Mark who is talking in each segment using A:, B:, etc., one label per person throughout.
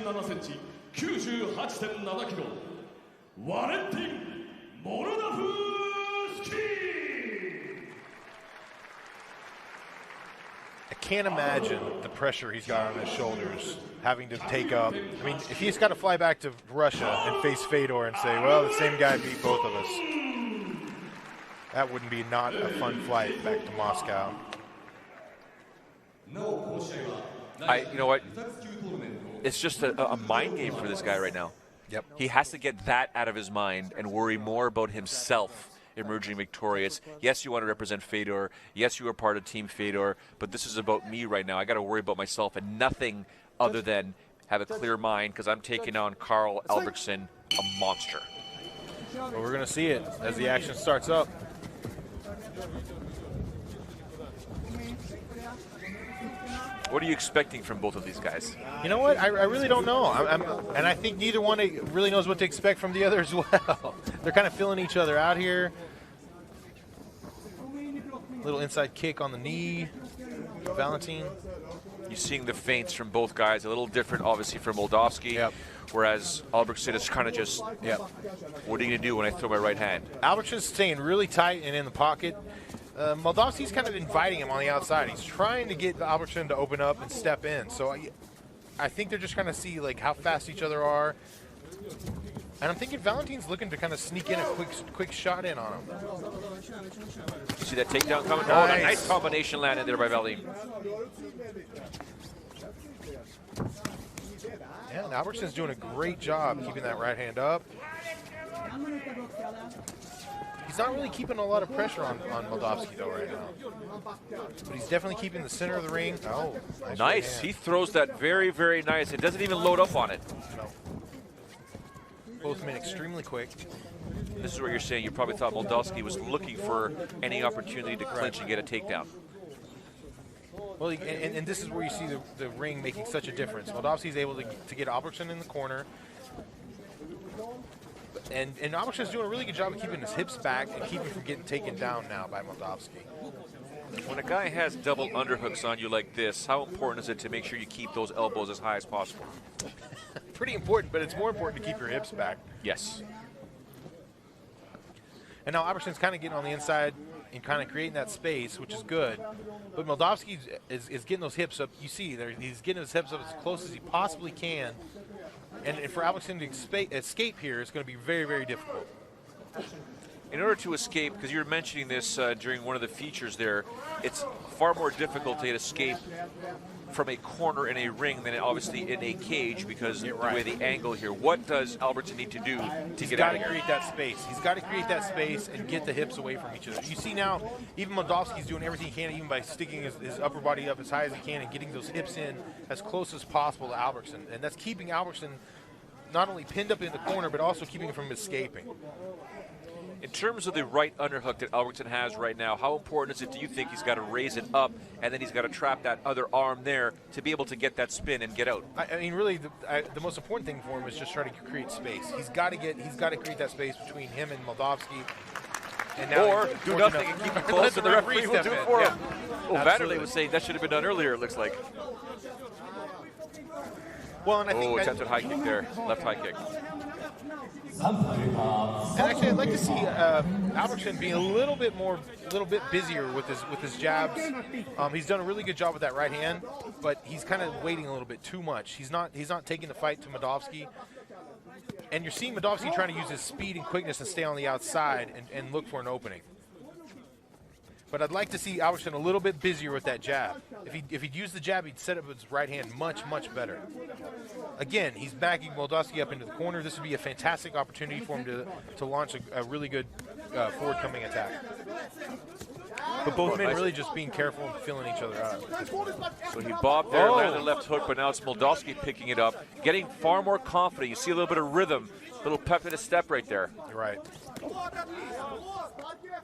A: 97cm 98.7 kg Valentin Moldavsky.
B: I can't imagine the pressure he's got on his shoulders, having to take up. I mean, if he's got to fly back to Russia and face Fedor and say, well, the same guy beat both of us, that wouldn't be not a fun flight back to Moscow.
C: You know what? It's just a mind game for this guy right now.
B: Yep.
C: He has to get that out of his mind and worry more about himself emerging victorious. Yes, you want to represent Fedor. Yes, you are part of Team Fedor, but this is about me right now. I got to worry about myself and nothing other than have a clear mind because I'm taking on Karl Albrektsson, a monster.
B: Well, we're going to see it as the action starts up.
C: What are you expecting from both of these guys?
B: You know what? I really don't know. And I think neither one really knows what to expect from the other as well. They're kind of filling each other out here. Little inside kick on the knee. Valentin.
C: You're seeing the feints from both guys. A little different, obviously, from Moldavsky.
B: Yep.
C: Whereas Albrektsson is kind of just, what are you going to do when I throw my right hand?
B: Albrektsson's staying really tight and in the pocket. Moldavsky's kind of inviting him on the outside. He's trying to get Albrektsson to open up and step in. So I think they're just going to see like how fast each other are. And I'm thinking Valentin's looking to kind of sneak in a quick shot in on him.
C: You see that takedown coming?
B: Nice.
C: Oh, a nice combination landed there by Valentin.
B: Yeah, and Albertsson's doing a great job keeping that right hand up. He's not really keeping a lot of pressure on Moldavsky though right now. But he's definitely keeping the center of the ring. Oh,
C: nice. He throws that very, very nice. It doesn't even load up on it.
B: No. Both men extremely quick.
C: This is what you're saying. You probably thought Moldavsky was looking for any opportunity to clinch and get a takedown.
B: Well, and this is where you see the ring making such a difference. Moldavsky's able to get Albrektsson in the corner. And Albrektson's doing a really good job of keeping his hips back and keeping from getting taken down now by Moldavsky.
C: When a guy has double underhooks on you like this, how important is it to make sure you keep those elbows as high as possible?
B: Pretty important, but it's more important to keep your hips back.
C: Yes.
B: And now Albertsson's kind of getting on the inside and kind of creating that space, which is good. But Moldavsky is getting those hips up. You see, he's getting his hips up as close as he possibly can. And for Albrektsson to escape here is going to be very, very difficult.
C: In order to escape, because you were mentioning this during one of the features there, it's far more difficult to escape from a corner in a ring than obviously in a cage because of the way the angle here. What does Albrektsson need to do to get out of here?
B: He's got to create that space. He's got to create that space and get the hips away from each other. You see now, even Moldavsky's doing everything he can, even by sticking his upper body up as high as he can and getting those hips in as close as possible to Albrektsson. And that's keeping Albrektsson not only pinned up in the corner, but also keeping him from escaping.
C: In terms of the right underhook that Albrektsson has right now, how important is it, do you think, he's got to raise it up and then he's got to trap that other arm there to be able to get that spin and get out?
B: I mean, really, the most important thing for him is just trying to create space. He's got to create that space between him and Moldavsky. And now
C: or do nothing and keep him close, and the referee will do it for him. Oh, Vanderlei was saying that should have been done earlier, it looks like.
B: Well, and I think
C: attempted high kick there, left high kick.
B: And actually, I'd like to see Albrektsson be a little bit busier with his jabs. He's done a really good job with that right hand, but he's kind of waiting a little bit too much. He's not taking the fight to Moldavsky. And you're seeing Moldavsky trying to use his speed and quickness and stay on the outside and look for an opening. But I'd like to see Albrektsson a little bit busier with that jab. If he'd use the jab, he'd set up his right hand much, much better. Again, he's backing Moldavsky up into the corner. This would be a fantastic opportunity for him to launch a really good forward-coming attack. But both men really just being careful and feeling each other out.
C: So he bobbed there, landed left hook, but now it's Moldavsky picking it up, getting far more confident. You see a little bit of rhythm, a little pep in his step right there.
B: You're right.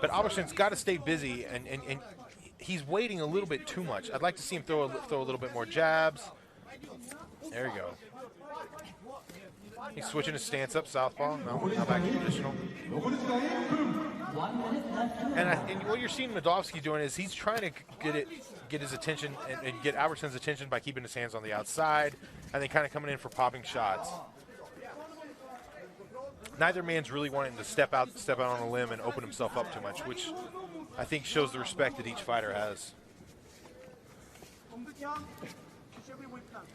B: But Albertsson's got to stay busy, and he's waiting a little bit too much. I'd like to see him throw a little bit more jabs. There you go. He's switching his stance up, southpaw. No, now back to traditional. And what you're seeing Moldavsky doing is he's trying to get his attention and get Albertsson's attention by keeping his hands on the outside and then kind of coming in for popping shots. Neither man's really wanting to step out on a limb and open himself up too much, which I think shows the respect that each fighter has.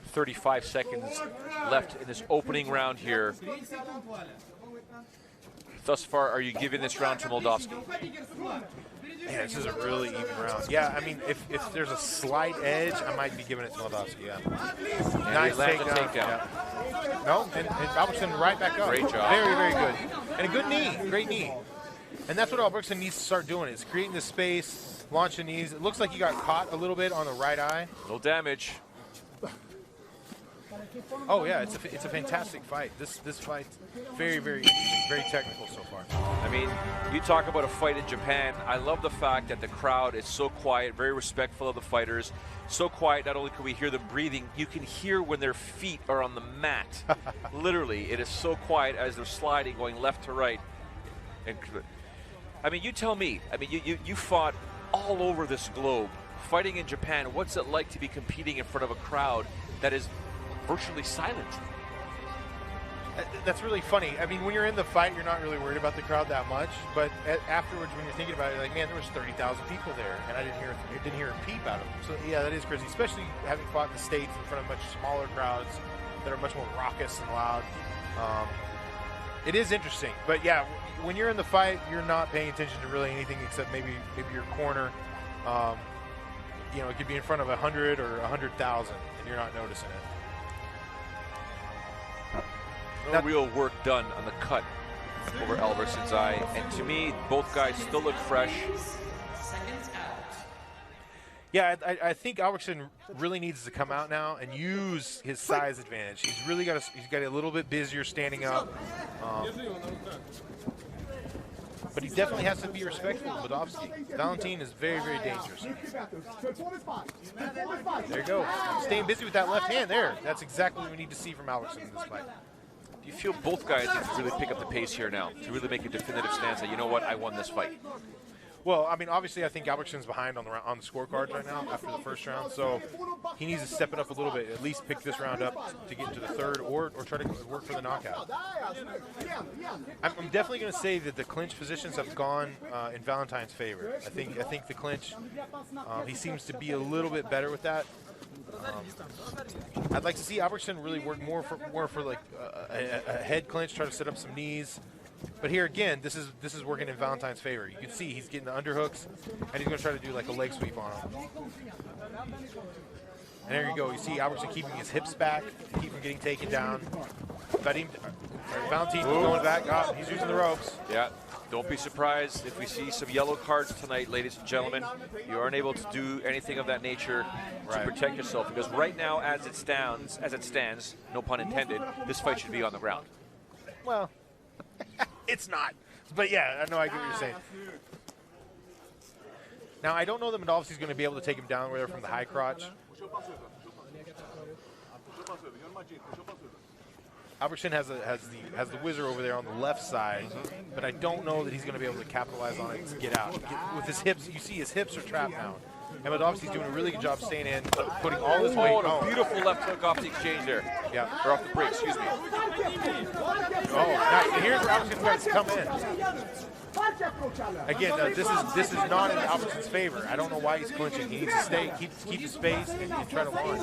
C: 35 seconds left in this opening round here. Thus far, are you giving this round to Moldavsky?
B: Man, this is a really even round. Yeah, I mean, if there's a slight edge, I might be giving it to Moldavsky, yeah. Nice takedown. Yeah. No, and Albrektsson right back up.
C: Great job.
B: Very, very good. And a good knee, great knee. And that's what Albrektsson needs to start doing, is creating the space, launching knees. It looks like he got caught a little bit on the right eye.
C: No damage.
B: Oh yeah, it's a fantastic fight. This fight, very, very interesting, very technical so far.
C: I mean, you talk about a fight in Japan. I love the fact that the crowd is so quiet, very respectful of the fighters. So quiet, not only can we hear them breathing, you can hear when their feet are on the mat. Literally, it is so quiet as they're sliding, going left to right. And, I mean, you tell me. I mean, you fought all over this globe, fighting in Japan. What's it like to be competing in front of a crowd that is virtually silent?
B: That's really funny. I mean, when you're in the fight, you're not really worried about the crowd that much. But afterwards, when you're thinking about it, you're like, man, there was 30,000 people there, and I didn't hear a peep out of them. So yeah, that is crazy. Especially having fought in the States in front of much smaller crowds that are much more raucous and loud. It is interesting. But yeah, when you're in the fight, you're not paying attention to really anything except maybe your corner. You know, it could be in front of 100 or 100,000, and you're not noticing it.
C: No real work done on the cut over Albertsson's eye. And to me, both guys still look fresh.
B: Yeah, I think Albrektsson really needs to come out now and use his size advantage. He's really got a little bit busier standing up. But he definitely has to be respectful of Moldavsky. Valentin is very, very dangerous. There you go. Staying busy with that left hand there. That's exactly what we need to see from Albrektsson in this fight.
C: Do you feel both guys need to really pick up the pace here now to really make a definitive stance that, you know what, I won this fight?
B: Well, I mean, obviously, I think Albertsson's behind on the scorecards right now after the first round, so he needs to step it up a little bit, at least pick this round up to get into the third, or try to work for the knockout. I'm definitely going to say that the clinch positions have gone in Valentin's favor. I think the clinch, he seems to be a little bit better with that. I'd like to see Albrektsson really work more for like a head clinch, try to set up some knees. But here again, this is working in Valentin's favor. You can see he's getting the underhooks, and he's going to try to do like a leg sweep on him. And there you go. You see Albrektsson keeping his hips back to keep him getting taken down. Valentin going back. Oh, he's using the ropes.
C: Yeah. Don't be surprised if we see some yellow cards tonight, ladies and gentlemen. You aren't able to do anything of that nature to protect yourself, because right now, as it stands, no pun intended, this fight should be on the ground.
B: Well, it's not. But yeah, I know, I get what you're saying. Now, I don't know that Moldavsky's going to be able to take him down there from the high crotch. Albrektsson has the whizzer over there on the left side, but I don't know that he's going to be able to capitalize on it and get out. With his hips, you see his hips are trapped now. And Moldavsky's doing a really good job staying in, putting all his weight
C: on. Beautiful left hook off the exchange there.
B: Yeah.
C: Or off the break, excuse me.
B: Oh, nice. And here's where Albrektsson tries to come in. Again, this is not in Albertsson's favor. I don't know why he's clinching. He needs to keep his space and try to launch.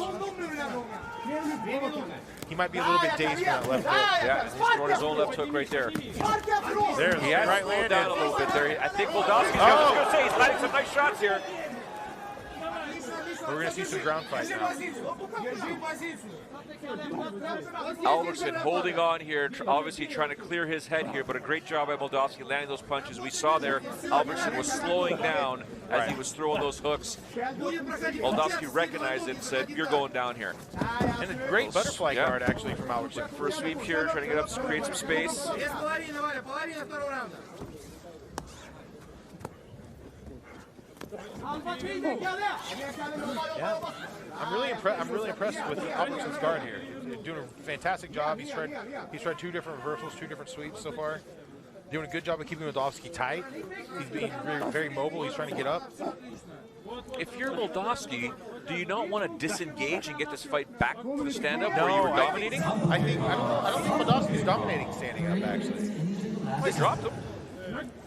B: He might be a little bit dazed from that left hook.
C: Yeah, he's throwing his own left hook right there.
B: There,
C: he has slowed down a little bit there. I think Moldavsky's going to say he's landing some nice shots here.
B: We're going to see some ground fight now.
C: Albrektsson holding on here, obviously trying to clear his head here, but a great job by Moldavsky landing those punches. We saw there Albrektsson was slowing down as he was throwing those hooks. Moldavsky recognized it and said, you're going down here.
B: And a great butterfly guard, actually, from Albrektsson.
C: First sweep here, trying to get up to create some space.
B: Yeah, I'm really impressed with Albertsson's guard here. He's doing a fantastic job. He's tried 2 different reversals, 2 different sweeps so far. Doing a good job of keeping Moldavsky tight. He's being very, very mobile. He's trying to get up.
C: If you're Moldavsky, Do you not want to disengage and get this fight back to the stand-up
B: No,
C: where you were dominating?
B: I don't think Moldavsky's dominating standing up, actually.
C: They dropped him.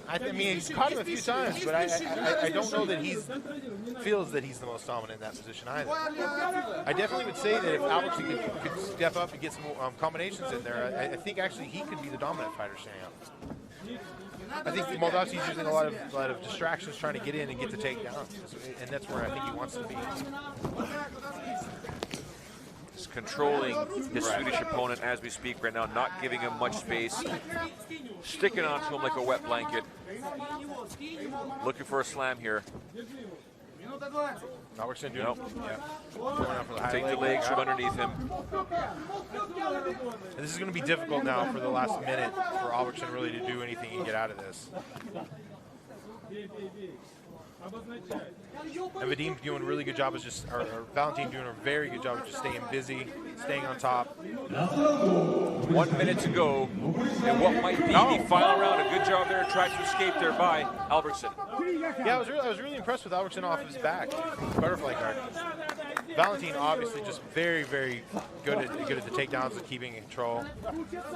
B: I mean, he's caught him a few times, but I don't know that he feels that he's the most dominant in that position either. I definitely would say that if Albrektsson could step up and get some combinations in there, I think actually he could be the dominant fighter standing up. I think Moldavsky's using a lot of distractions trying to get in and get the takedowns, and that's where I think he wants to be.
C: He's controlling his Swedish opponent as we speak right now, not giving him much space, sticking onto him like a wet blanket. Looking for a slam here.
B: Albrektsson doing
C: Nope.
B: Yeah.
C: Take the legs from underneath him.
B: And this is going to be difficult now for the last minute for Albrektsson really to do anything and get out of this. And Vadim doing a really good job of or Valentin doing a very good job of just staying busy, staying on top.
C: 1 minute to go, and what might be the final round. A good job there, tried to escape there by Albrektsson.
B: Yeah, I was really impressed with Albrektsson off his back, butterfly guard. Valentin obviously just very, very good at the takedowns and keeping in control.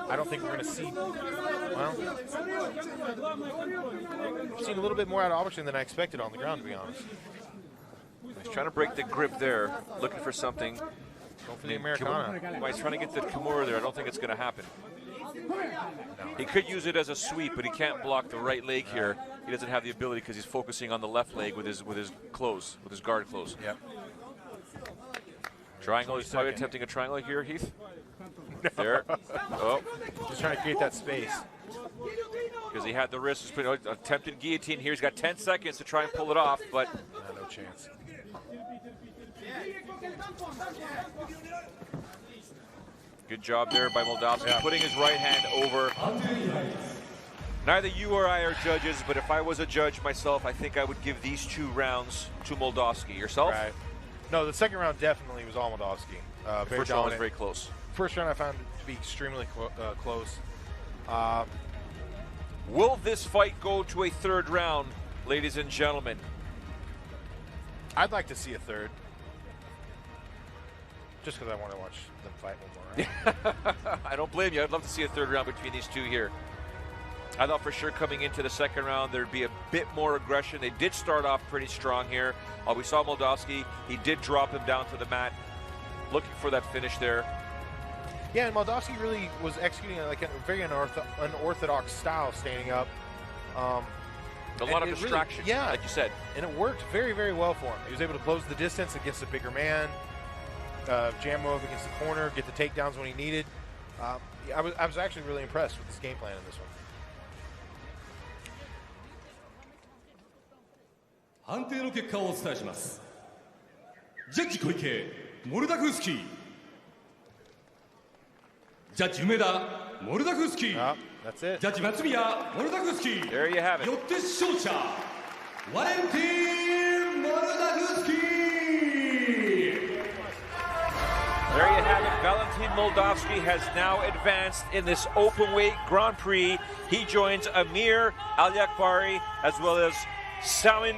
B: I don't think we're going to see. Well, I've seen a little bit more out of Albrektsson than I expected on the ground, to be honest.
C: He's trying to break the grip there, looking for something.
B: Going for the Americana.
C: Well, he's trying to get the Kimura there. I don't think it's going to happen. No. He could use it as a sweep, but he can't block the right leg here. He doesn't have the ability because he's focusing on the left leg with his guard close.
B: Yep.
C: Triangle. He's probably attempting a triangle here, Heath. There. Oh.
B: Just trying to create that space.
C: Because he had the wrist. Attempted guillotine here. He's got 10 seconds to try and pull it off, but
B: no chance.
C: Good job there by Moldavsky, putting his right hand over. Neither you or I are judges, but if I was a judge myself, I think I would give these 2 rounds to Moldavsky. Yourself?
B: Right. No, the second round definitely was all Moldavsky.
C: The first round was very close.
B: First round I found it to be extremely close.
C: Will this fight go to a 3rd round, ladies and gentlemen?
B: I'd like to see a 3rd. Just because I want to watch them fight one more.
C: I don't blame you. I'd love to see a 3rd round between these 2 here. I thought for sure coming into the 2nd round there'd be a bit more aggression. They did start off pretty strong here. We saw Moldavsky. He did drop him down to the mat, looking for that finish there.
B: Yeah, and Moldavsky really was executing like a very unorthodox style standing up.
C: A lot of distraction,
B: really,
C: like you said.
B: And it worked very, very well for him. He was able to close the distance against a bigger man, jam him up against the corner, get the takedowns when he needed. I was actually really impressed with this game plan in this one.
A: 判定の結果をお伝えします。ジャッジ小池、モルダフスキー。ジャッジ梅田、モルダフスキー。
B: That's it.
A: ジャッジ松宮、モルダフスキー。
C: There you have it.
A: よって勝者、ワレンティン・モルダフスキー。
C: There you have it. Valentin Moldavsky has now advanced in this openweight Grand Prix. He joins Amir Alyakbari as well as Salman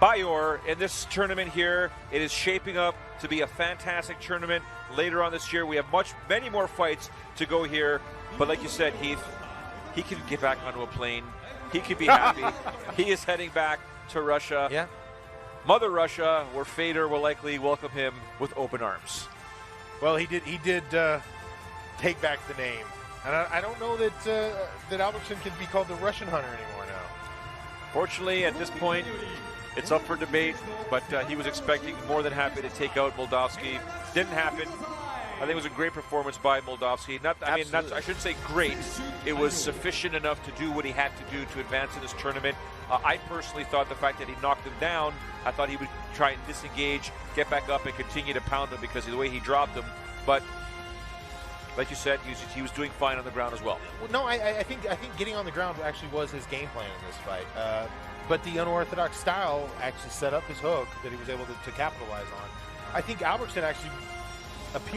C: Bayor in this tournament here. It is shaping up to be a fantastic tournament later on this year. We have many more fights to go here. But like you said, Heath, he can get back onto a plane. He can be happy. He is heading back to Russia.
B: Yeah.
C: Mother Russia, where Fedor will likely welcome him with open arms.
B: Well, he did take back the name. And I don't know that that Albrektsson can be called the Russian Hunter anymore now.
C: Fortunately, at this point, it's up for debate, but he was expecting more than happy to take out Moldavsky. Didn't happen. I think it was a great performance by Moldavsky. I shouldn't say great. It was sufficient enough to do what he had to do to advance in this tournament. I personally thought the fact that he knocked him down, I thought he would try and disengage, get back up, and continue to pound him because of the way he dropped him. But like you said, he was doing fine on the ground as well.
B: Well, no, I think getting on the ground actually was his game plan in this fight. But the unorthodox style actually set up his hook that he was able to capitalize on. I think Albrektsson actually appeared